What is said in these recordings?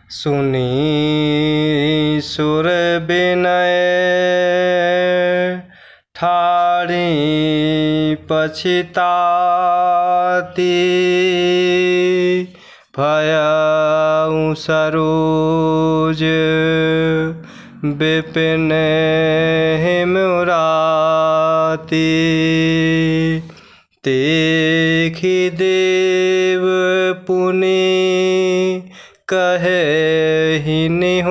सुनी सुर बिनय ठाड़ी पछिताती। भयउ सरोज विपिन हिमराती। देखि देव पुनि कहे निहोरे।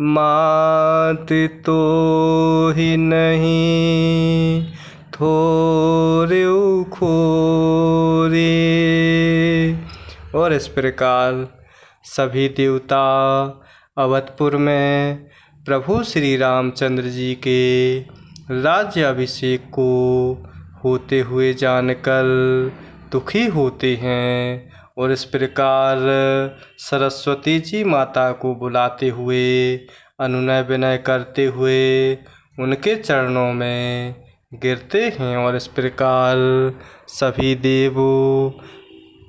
मात तो ही नहीं थोरउ खोरे। और इस प्रकार सभी देवता अवधपुर में प्रभु श्री रामचंद्र जी के राज्याभिषेक को होते हुए जानकर दुखी होते हैं। और इस प्रकार सरस्वती जी माता को बुलाते हुए अनुनय विनय करते हुए उनके चरणों में गिरते हैं। और इस प्रकार सभी देव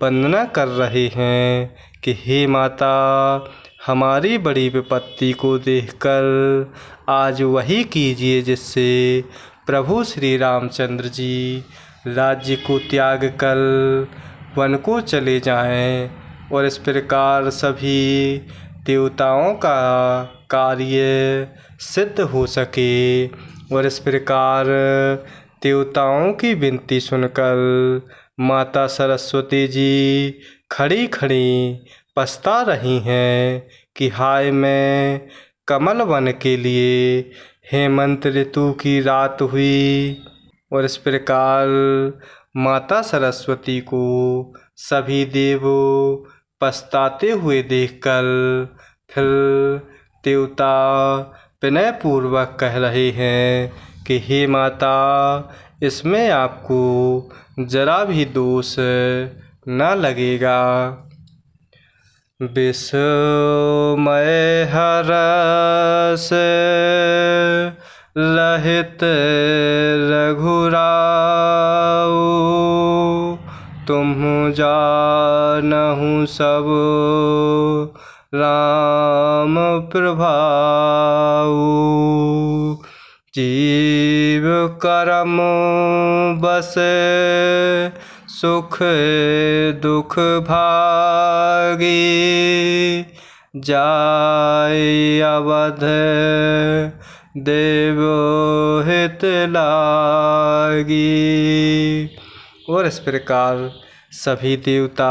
वंदना कर रहे हैं कि हे माता, हमारी बड़ी विपत्ति को देखकर आज वही कीजिए जिससे प्रभु श्री रामचंद्र जी राज्य को त्याग कर वन को चले जाएं। और इस प्रकार सभी देवताओं का कार्य सिद्ध हो सके। और इस प्रकार देवताओं की विनती सुनकर माता सरस्वती जी खड़ी खड़ी पछता रही हैं कि हाय, मैं कमल वन के लिए हेमंत ऋतु की रात हुई। और इस प्रकार माता सरस्वती को सभी देव पछताते हुए देखकर फिर देवता विनय पूर्वक कह रहे हैं कि हे माता, इसमें आपको जरा भी दोष न लगेगा। विस्मय हरस रहित रघुराऊ। तुम्हु जानहु सब राम प्रभाऊ। जीव कर्म बस सुख दुख भागी। जाय अवध देव हित लागी। और इस प्रकार सभी देवता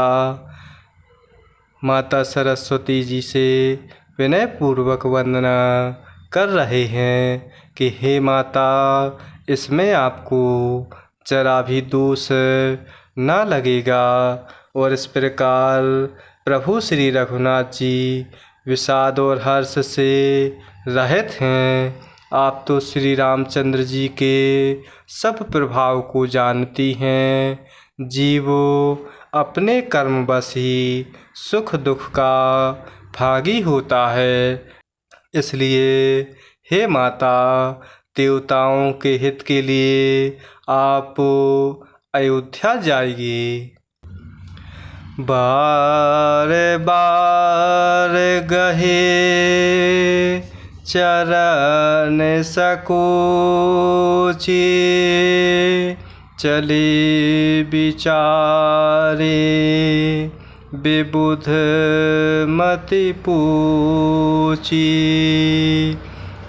माता सरस्वती जी से विनय पूर्वक वंदना कर रहे हैं कि हे माता, इसमें आपको जरा भी दोष न लगेगा। और इस प्रकार प्रभु श्री रघुनाथ जी विषाद और हर्ष से रहित हैं। आप तो श्री रामचंद्र जी के सब प्रभाव को जानती हैं। जीवो अपने कर्मवश ही सुख दुख का भागी होता है। इसलिए हे माता, देवताओं के हित के लिए आप अयोध्या जाइए। बार बार गहे चरण सकोची। चले विचारे विबुध मति पूछी।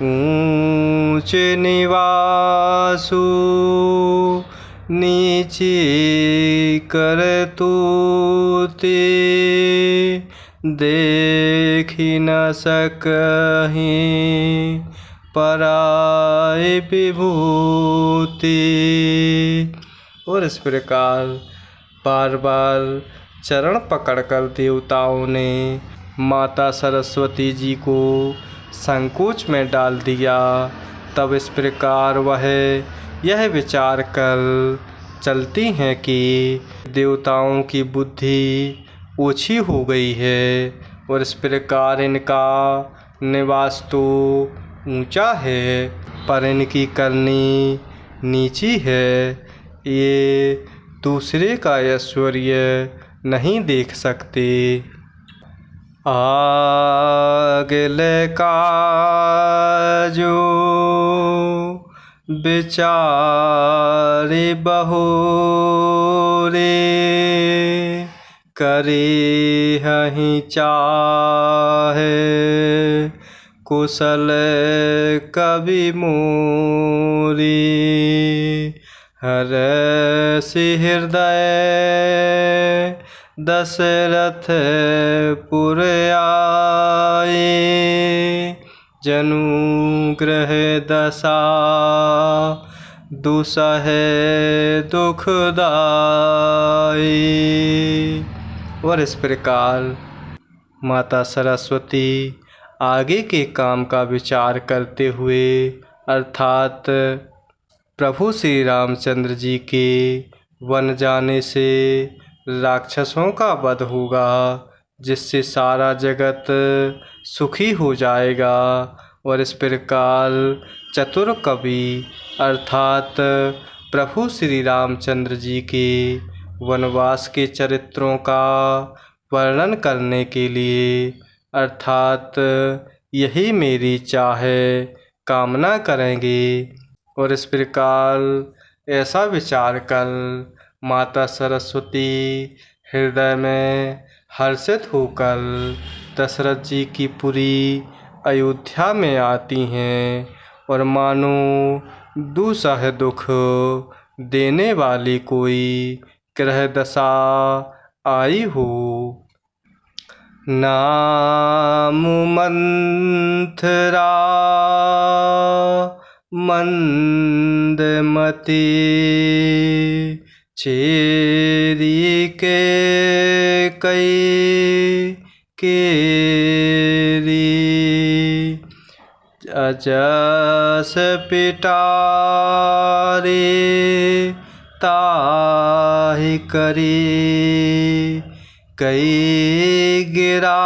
ऊंच निवासु नीचे कर तूते। देखी न सकहीं पराय विभूति। और इस प्रकार बार बार चरण पकड़कर देवताओं ने माता सरस्वती जी को संकोच में डाल दिया। तब इस प्रकार वह यह विचार कर चलती हैं कि देवताओं की बुद्धि ओछी हो गई है। और इस प्रकार इनका निवास तो ऊंचा है पर इनकी करनी नीची है। ये दूसरे का ऐश्वर्य नहीं देख सकते। आगले काजो बिचारी बहुरे करे हहीं चाहे कुशल कवि मोरी। हरषि हृदय दशरथ पुर आए जनु ग्रह दशा दुसह दुखदाई। और इस प्रकार माता सरस्वती आगे के काम का विचार करते हुए अर्थात प्रभु श्री रामचंद्र जी के वन जाने से राक्षसों का वध होगा, जिससे सारा जगत सुखी हो जाएगा। और इस प्रकार चतुर कवि अर्थात प्रभु श्री रामचंद्र जी के वनवास के चरित्रों का वर्णन करने के लिए अर्थात यही मेरी चाह कामना करेंगे। और इस प्रकार ऐसा विचार कर माता सरस्वती हृदय में हर्षित होकर दशरथ जी की पुरी अयोध्या में आती हैं और मानो दुसह दुख देने वाली कोई ग्रह दशा आई हो। नाम मंथरा मंदमती चेरी के कई केरी अजस पिटारे ताहि करी कई गिरा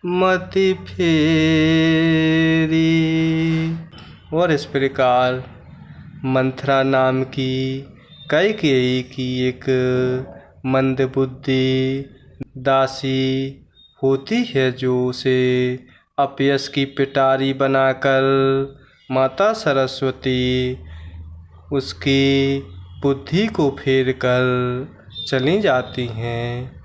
मति फेरी। और इस प्रकार मंथरा नाम की कैकेयी की एक मंदबुद्धि दासी होती है, जो उसे अपयश की पिटारी बनाकर माता सरस्वती उसकी बुद्धि को फेर कर चली जाती हैं।